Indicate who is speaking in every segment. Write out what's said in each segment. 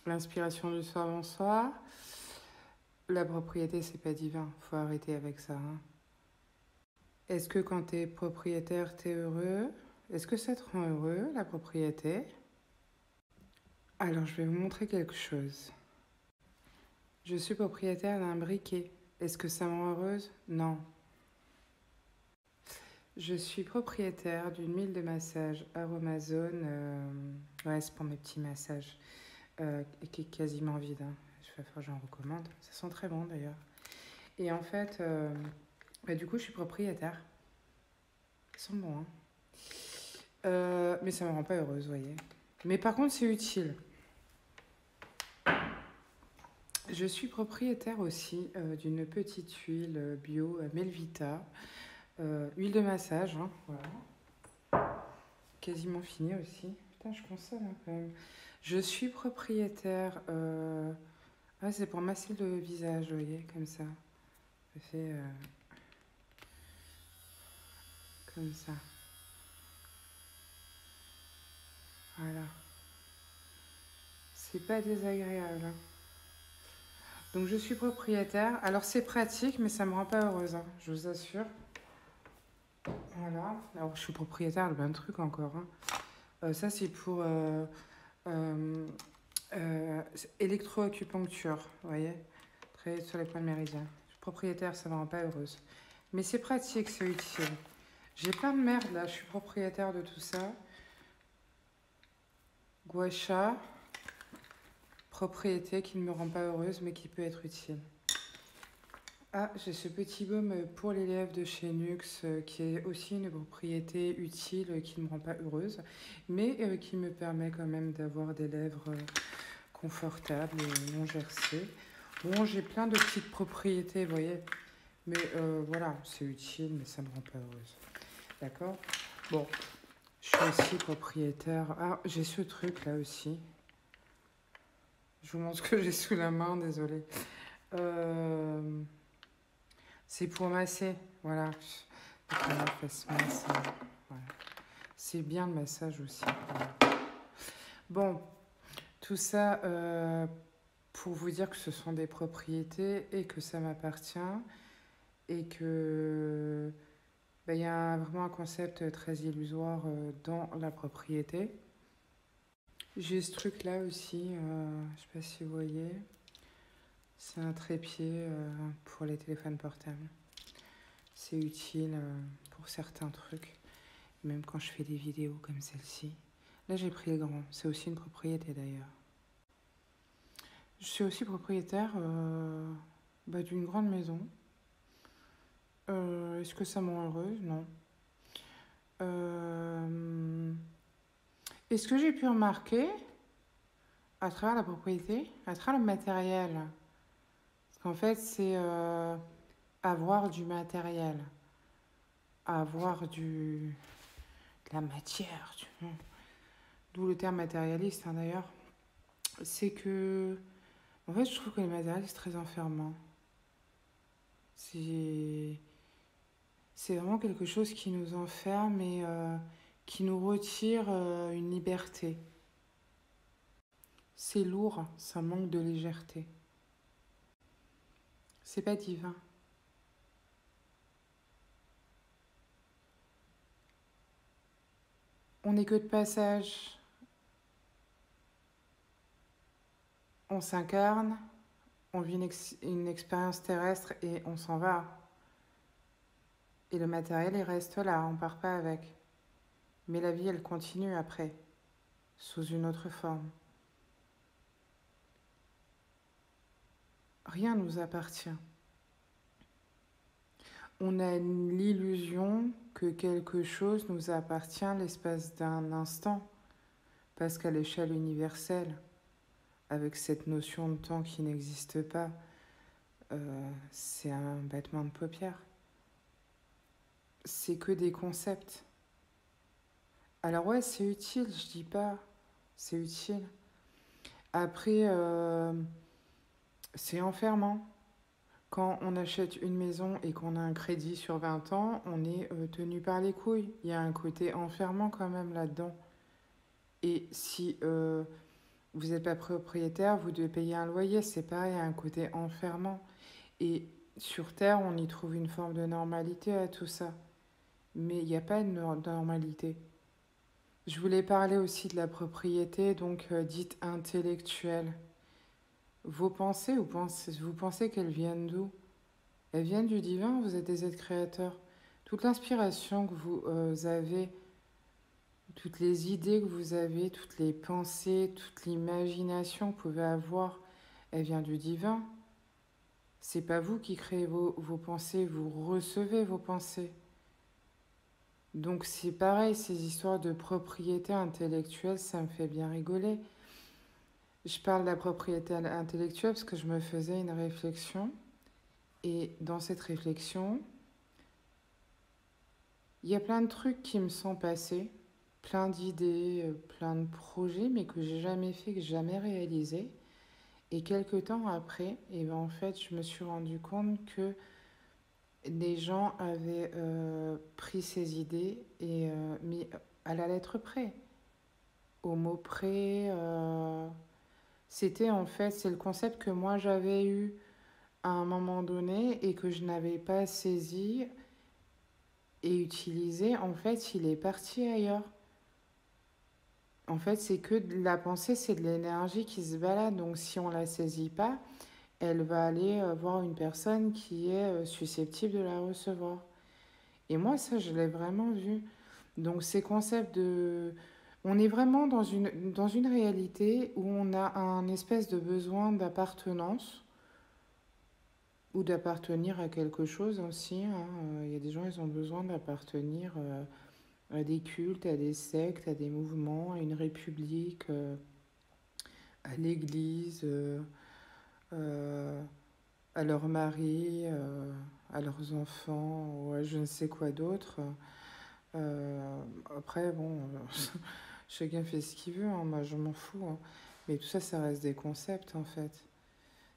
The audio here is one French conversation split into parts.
Speaker 1: L'inspiration du soir, bonsoir. La propriété, c'est pas divin. Faut arrêter avec ça. Hein. Est-ce que quand t'es propriétaire, t'es heureux? Est-ce que ça te rend heureux, la propriété? Alors, je vais vous montrer quelque chose. Je suis propriétaire d'un briquet. Est-ce que ça me rend heureuse? Non. Je suis propriétaire d'une huile de massage Aromazone. Ouais, c'est pour mes petits massages. Qui est quasiment vide. Hein. J'en recommande. Ça sent très bon d'ailleurs. Et en fait, du coup, je suis propriétaire. Ils sont bons, hein. Mais ça me rend pas heureuse, vous voyez. Mais par contre, c'est utile. Je suis propriétaire aussi d'une petite huile bio Melvita. Huile de massage, hein, voilà. Quasiment finie aussi. Putain, je consomme hein, quand même. Je suis propriétaire... Ah, c'est pour masser le visage, vous voyez, comme ça. Ça fait... comme ça. Voilà. C'est pas désagréable. Hein. Donc je suis propriétaire. Alors c'est pratique, mais ça me rend pas heureuse, hein, je vous assure. Voilà. Alors je suis propriétaire de plein de trucs encore. Hein. Ça c'est pour électroacupuncture, vous voyez. Très sur les points de méridien. Je suis propriétaire, ça me rend pas heureuse. Mais c'est pratique, c'est utile. J'ai plein de merde là, je suis propriétaire de tout ça. Gua Sha, propriété qui ne me rend pas heureuse, mais qui peut être utile. Ah, j'ai ce petit baume pour les lèvres de chez Nuxe qui est aussi une propriété utile qui ne me rend pas heureuse, mais qui me permet quand même d'avoir des lèvres confortables et non gercées. Bon, j'ai plein de petites propriétés, vous voyez, mais voilà, c'est utile, mais ça ne me rend pas heureuse. D'accord? Bon, je suis aussi propriétaire. Ah, j'ai ce truc là aussi. Je vous montre ce que j'ai sous la main, désolée. C'est pour masser, voilà. Voilà. C'est bien le massage aussi. Voilà. Bon, tout ça pour vous dire que ce sont des propriétés et que ça m'appartient et que y a vraiment un concept très illusoire dans la propriété. J'ai ce truc là aussi, je sais pas si vous voyez. C'est un trépied pour les téléphones portables. C'est utile pour certains trucs, même quand je fais des vidéos comme celle-ci. Là, j'ai pris les grands. C'est aussi une propriété d'ailleurs. Je suis aussi propriétaire d'une grande maison. Est-ce que ça me rend heureuse? Non. Est-ce que j'ai pu remarquer, à travers la propriété, à travers le matériel, parce qu'en fait, c'est avoir du matériel, avoir de la matière, d'où le terme matérialiste hein, d'ailleurs, c'est que, en fait, je trouve que le matériel, c'est très enfermant. C'est vraiment quelque chose qui nous enferme et qui nous retire une liberté. C'est lourd, ça manque de légèreté. C'est pas divin. On n'est que de passage. On s'incarne, on vit une expérience terrestre et on s'en va. Et le matériel, il reste là, on part pas avec. Mais la vie, elle continue après, sous une autre forme. Rien nous appartient. On a l'illusion que quelque chose nous appartient l'espace d'un instant, parce qu'à l'échelle universelle, avec cette notion de temps qui n'existe pas, c'est un battement de paupières. C'est que des concepts. Alors ouais, c'est utile, je dis pas, c'est utile. Après, c'est enfermant. Quand on achète une maison et qu'on a un crédit sur 20 ans, on est tenu par les couilles. Il y a un côté enfermant quand même là-dedans. Et si Vous n'êtes pas propriétaire, vous devez payer un loyer, c'est pareil, il y a un côté enfermant. Et sur Terre, on y trouve une forme de normalité à tout ça. Mais il n'y a pas de normalité. Je voulais parler aussi de la propriété, donc dite intellectuelle. Vos pensées, vous pensez qu'elles viennent d'où? Elles viennent du divin, vous êtes des êtres créateurs. Toute l'inspiration que vous avez, toutes les idées que vous avez, toutes les pensées, toute l'imagination que vous pouvez avoir, elle vient du divin. C'est pas vous qui créez vos pensées, vous recevez vos pensées. Donc c'est pareil, ces histoires de propriété intellectuelle, ça me fait bien rigoler. Je parle de la propriété intellectuelle parce que je me faisais une réflexion. Et dans cette réflexion, il y a plein de trucs qui me sont passés, plein d'idées, plein de projets, mais que j'ai jamais fait, que j'ai jamais réalisé. Et quelques temps après, et ben en fait, je me suis rendu compte que les gens avaient pris ces idées et mis à la lettre près, au mot près. C'était en fait, c'est le concept que moi j'avais eu à un moment donné et que je n'avais pas saisi et utilisé. En fait, il est parti ailleurs. En fait, c'est que la pensée, c'est de l'énergie qui se balade. Donc, si on la saisit pas, elle va aller voir une personne qui est susceptible de la recevoir. Et moi, ça, je l'ai vraiment vu. Donc, ces concepts de... On est vraiment dans une réalité où on a un espèce de besoin d'appartenance ou d'appartenir à quelque chose aussi, hein. Il y a des gens, ils ont besoin d'appartenir à des cultes, à des sectes, à des mouvements, à une république, à l'église, euh, à leur mari, à leurs enfants, ou à je ne sais quoi d'autre. Après, bon, chacun fait ce qu'il veut, hein, moi je m'en fous, hein. Mais tout ça, ça reste des concepts en fait.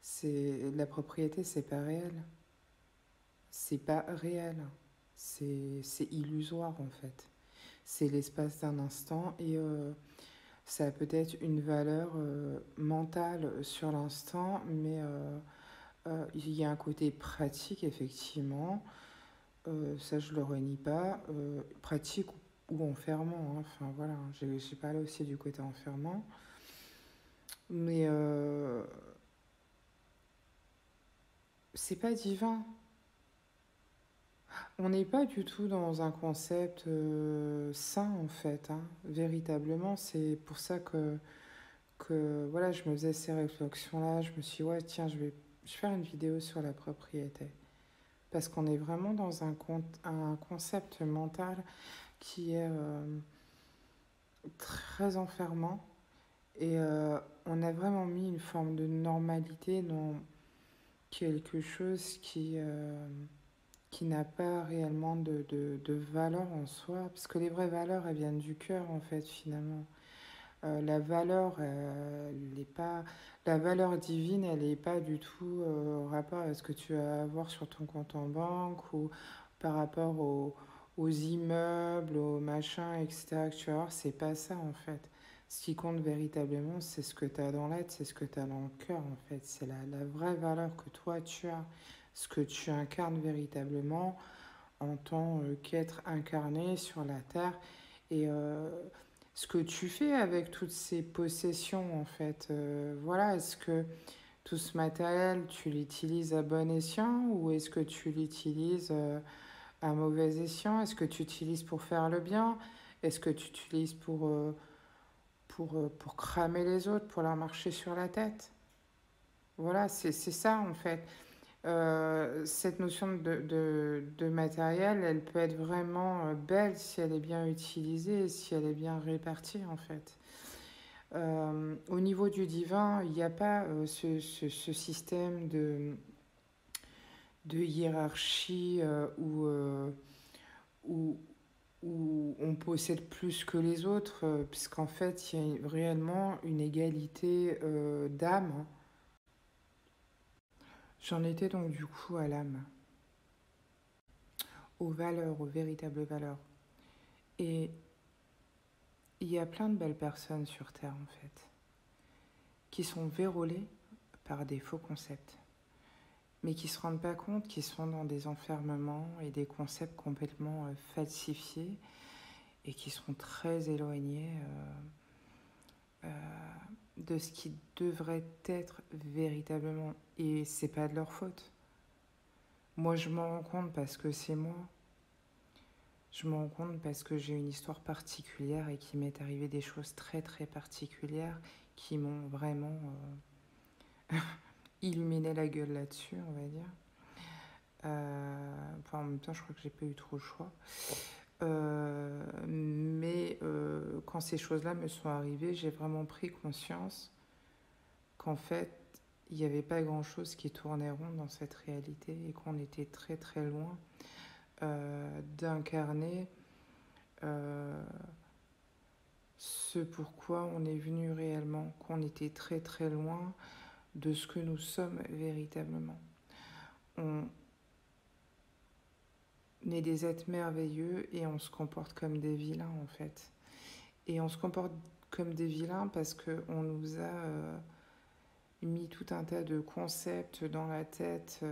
Speaker 1: C'est la propriété, c'est pas réel. C'est pas réel. C'est illusoire en fait. C'est l'espace d'un instant et ça a peut-être une valeur mentale sur l'instant, mais il y a un côté pratique effectivement. Ça, je le renie pas. Pratique ou enfermant, hein. Enfin voilà, j'ai parlé aussi du côté enfermant. Mais c'est pas divin. On n'est pas du tout dans un concept sain en fait, hein. Véritablement, c'est pour ça que voilà, je me faisais ces réflexions-là. Je me suis dit, ouais, tiens, je vais faire une vidéo sur la propriété. Parce qu'on est vraiment dans un concept mental qui est très enfermant. Et on a vraiment mis une forme de normalité dans quelque chose qui n'a pas réellement de valeur en soi. Parce que les vraies valeurs, elles viennent du cœur, en fait, finalement. La valeur, elle est pas, la valeur divine, elle n'est pas du tout en rapport à ce que tu vas avoir sur ton compte en banque ou par rapport aux immeubles, aux machins, etc. que tu vas avoir. C'est pas ça, en fait. Ce qui compte véritablement, c'est ce que tu as dans l'être, c'est ce que tu as dans le cœur, en fait. C'est la vraie valeur que toi, tu as, ce que tu incarnes véritablement en tant qu'être incarné sur la terre. Et ce que tu fais avec toutes ces possessions, en fait. Voilà, est-ce que tout ce matériel, tu l'utilises à bon escient ou est-ce que tu l'utilises à mauvais escient? Est-ce que tu utilises pour faire le bien? Est-ce que tu utilises pour cramer les autres, pour leur marcher sur la tête? Voilà, c'est ça, en fait. Cette notion de matériel, elle peut être vraiment belle si elle est bien utilisée et si elle est bien répartie, en fait. Au niveau du divin, il n'y a pas ce système de hiérarchie où, où on possède plus que les autres, puisqu'en fait, il y a réellement une égalité d'âme. J'en étais donc du coup à l'âme, aux valeurs, aux véritables valeurs. Et il y a plein de belles personnes sur Terre, en fait. qui sont vérolés par des faux concepts, mais qui ne se rendent pas compte qu'ils sont dans des enfermements et des concepts complètement falsifiés et qui sont très éloignés de ce qui devrait être véritablement. Et c'est pas de leur faute. Moi, je m'en rends compte parce que c'est moi. Je m'en rends compte parce que j'ai une histoire particulière et qu'il m'est arrivé des choses très très particulières qui m'ont vraiment illuminé la gueule là-dessus, on va dire. Enfin, en même temps, je crois que j'ai pas eu trop le choix. Mais quand ces choses-là me sont arrivées, j'ai vraiment pris conscience qu'en fait, il n'y avait pas grand-chose qui tournait rond dans cette réalité et qu'on était très très loin d'incarner ce pourquoi on est venu réellement, qu'on était très très loin de ce que nous sommes véritablement. On est des êtres merveilleux et on se comporte comme des vilains en fait. Et on se comporte comme des vilains parce qu'on nous a mis tout un tas de concepts dans la tête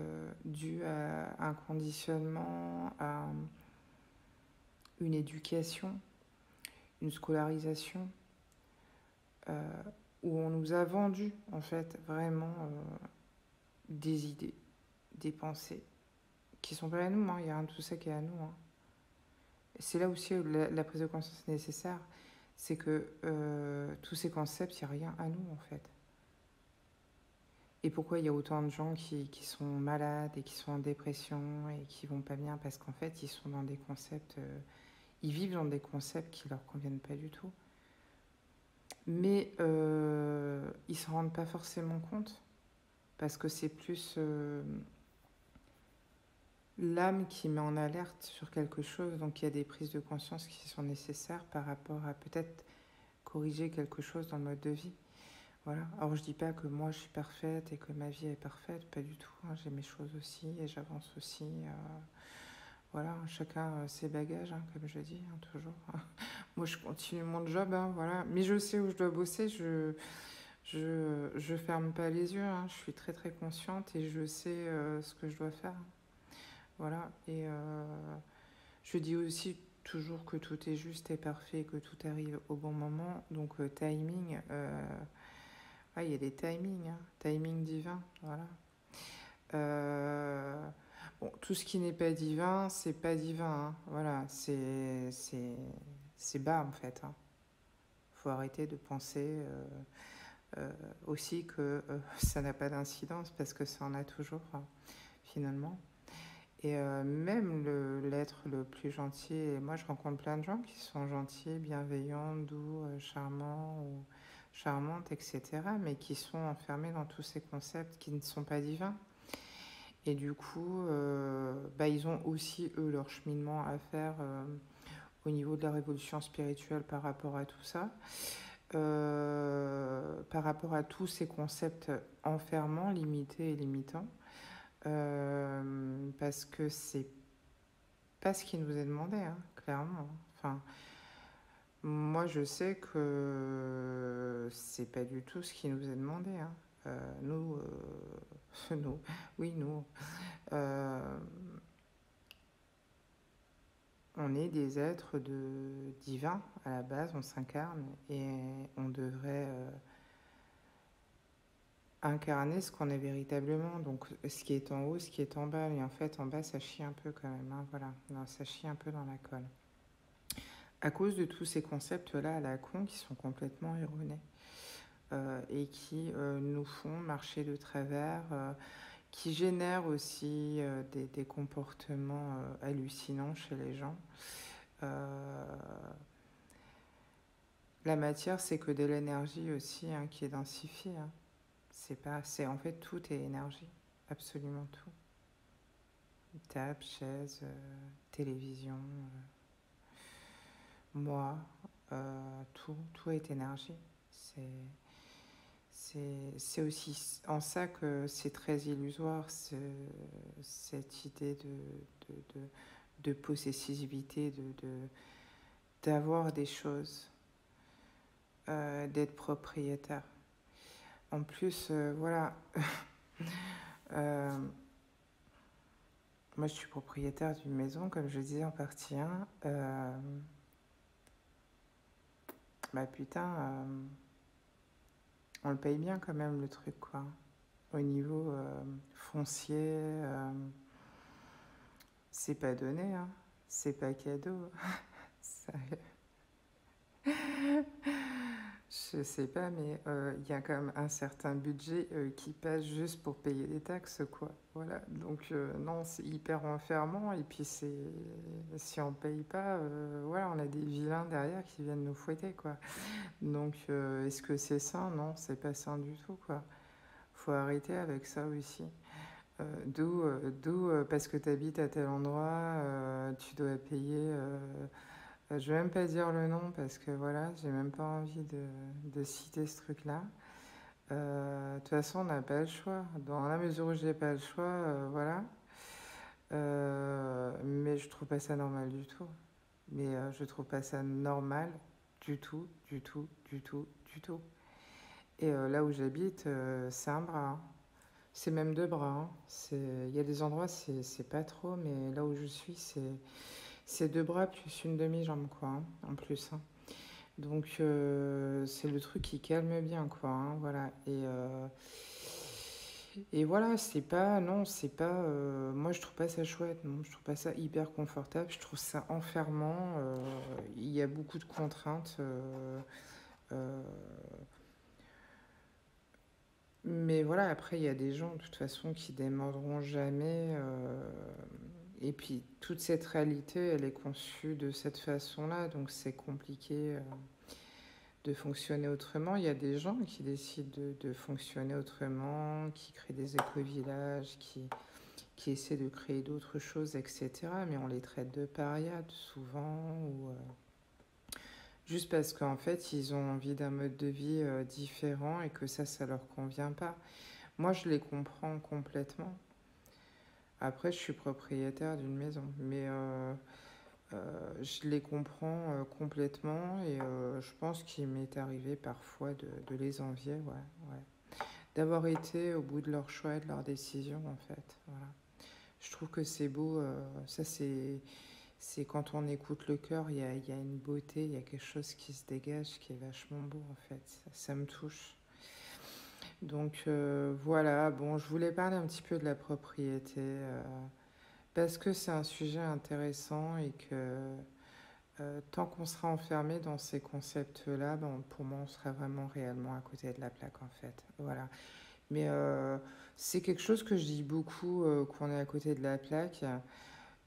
Speaker 1: dus à un conditionnement, à une éducation, une scolarisation, où on nous a vendu en fait vraiment des idées, des pensées qui sont pas à nous, hein. Il y a rien de tout ça qui est à nous. Hein. C'est là aussi la prise de conscience nécessaire, c'est que tous ces concepts, il n'y a rien à nous en fait. Et pourquoi il y a autant de gens qui sont malades et qui sont en dépression et qui vont pas bien? Parce qu'en fait, ils sont dans des concepts, ils vivent dans des concepts qui leur conviennent pas du tout. Mais ils s'en rendent pas forcément compte parce que c'est plus l'âme qui met en alerte sur quelque chose. Donc il y a des prises de conscience qui sont nécessaires par rapport à peut-être corriger quelque chose dans le mode de vie. Voilà. Alors je dis pas que moi je suis parfaite et que ma vie est parfaite, pas du tout. Hein. J'ai mes choses aussi et j'avance aussi. Voilà, chacun ses bagages, hein, comme je dis, hein, toujours. Moi je continue mon job, hein, voilà. Mais je sais où je dois bosser, je ferme pas les yeux, hein. Je suis très très consciente et je sais ce que je dois faire. Voilà, et je dis aussi toujours que tout est juste et parfait, que tout arrive au bon moment. Donc timing, il y a des timings, hein, timing divin, voilà. Bon, tout ce qui n'est pas divin, c'est pas divin, hein, voilà, c'est bas en fait. Hein. Faut arrêter de penser aussi que ça n'a pas d'incidence parce que ça en a toujours, hein, finalement. Et même l'être le plus gentil, et moi je rencontre plein de gens qui sont gentils, bienveillants, doux, charmants ou charmantes, etc., mais qui sont enfermés dans tous ces concepts qui ne sont pas divins. Et du coup, ils ont aussi, eux, leur cheminement à faire au niveau de la révolution spirituelle par rapport à tout ça, par rapport à tous ces concepts enfermants, limités et limitants. Parce que c'est pas ce qui nous est demandé, hein, clairement. Enfin, moi, je sais que c'est pas du tout ce qui nous est demandé. Hein. Nous, nous, on est des êtres divins à la base, on s'incarne et on devrait incarner ce qu'on est véritablement, donc ce qui est en haut, ce qui est en bas, mais en fait en bas ça chie un peu quand même, hein, voilà, non, ça chie un peu dans la colle. À cause de tous ces concepts-là à la con qui sont complètement erronés et qui nous font marcher de travers, qui génèrent aussi des comportements hallucinants chez les gens. La matière, c'est que de l'énergie aussi, hein, qui est densifiée. Hein. C'est en fait tout est énergie, absolument tout. Table, chaise, télévision, moi, tout est énergie. C'est aussi en ça que c'est très illusoire, cette idée de possessivité, d'avoir des choses, d'être propriétaire. En plus, voilà. Euh, Moi, je suis propriétaire d'une maison, comme je disais en partie 1. Bah putain, on le paye bien quand même le truc, quoi. Au niveau foncier, c'est pas donné, hein. C'est pas cadeau. Sérieux. Je sais pas, mais il y a quand même un certain budget qui passe juste pour payer les taxes, quoi. Voilà. Donc, non, c'est hyper enfermant. Et puis, si on paye pas, voilà, on a des vilains derrière qui viennent nous fouetter, quoi. Donc, est-ce que c'est sain? Non, c'est pas sain du tout, quoi. Faut arrêter avec ça aussi. Parce que tu habites à tel endroit, tu dois payer. Je vais même pas dire le nom parce que voilà, j'ai même pas envie de citer ce truc-là. De toute façon, on n'a pas le choix. Dans la mesure où j'ai pas le choix, voilà. Mais je trouve pas ça normal du tout. Mais je trouve pas ça normal du tout, du tout, du tout, du tout. Et là où j'habite, c'est un bras, hein. C'est même deux bras, hein. Il y a des endroits, c'est pas trop, mais là où je suis, c'est deux bras plus une demi-jambe, quoi, hein, en plus, hein. Donc, c'est le truc qui calme bien, quoi, hein, voilà. Et voilà, c'est pas, non, c'est pas, moi je trouve pas ça chouette, non, je trouve pas ça hyper confortable, je trouve ça enfermant, il y a beaucoup de contraintes, euh, mais voilà, après il y a des gens de toute façon qui démordront jamais, et puis toute cette réalité, elle est conçue de cette façon-là, donc c'est compliqué de fonctionner autrement. Il y a des gens qui décident de fonctionner autrement, qui créent des éco-villages, qui essaient de créer d'autres choses, etc. Mais on les traite de parias souvent, ou juste parce qu'en fait, ils ont envie d'un mode de vie différent et que ça leur convient pas. Moi, je les comprends complètement. Après, je suis propriétaire d'une maison, mais je les comprends complètement et je pense qu'il m'est arrivé parfois de les envier, ouais, ouais. D'avoir été au bout de leur choix et de leur décision, en fait. Voilà. Je trouve que c'est beau, ça c'est quand on écoute le cœur, il y a une beauté, il y a quelque chose qui se dégage qui est vachement beau, en fait. Ça me touche. Donc voilà, bon, je voulais parler un petit peu de la propriété parce que c'est un sujet intéressant et que tant qu'on sera enfermé dans ces concepts-là, ben, pour moi, on sera vraiment réellement à côté de la plaque, en fait. Voilà. Mais c'est quelque chose que je dis beaucoup, qu'on est à côté de la plaque,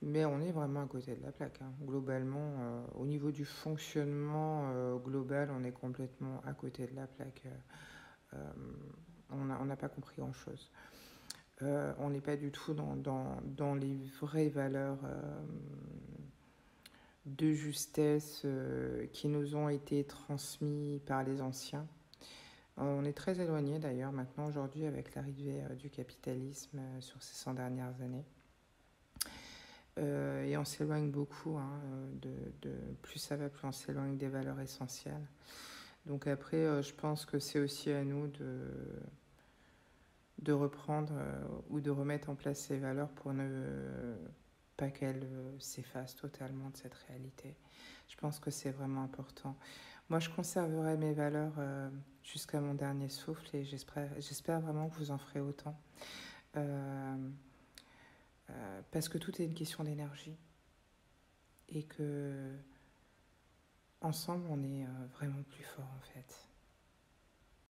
Speaker 1: mais on est vraiment à côté de la plaque, hein. Globalement, au niveau du fonctionnement global, on est complètement à côté de la plaque. Euh, on n'a pas compris grand-chose. On n'est pas du tout dans les vraies valeurs de justesse qui nous ont été transmis par les anciens. On est très éloigné d'ailleurs maintenant aujourd'hui avec l'arrivée du capitalisme sur ces 100 dernières années. Et on s'éloigne beaucoup, hein, plus ça va, plus on s'éloigne des valeurs essentielles. Donc après, je pense que c'est aussi à nous de reprendre ou de remettre en place ces valeurs pour ne pas qu'elles s'effacent totalement de cette réalité. Je pense que c'est vraiment important. Moi, je conserverai mes valeurs jusqu'à mon dernier souffle et j'espère vraiment que vous en ferez autant. Euh, Parce que tout est une question d'énergie et que ensemble, on est vraiment plus fort en fait.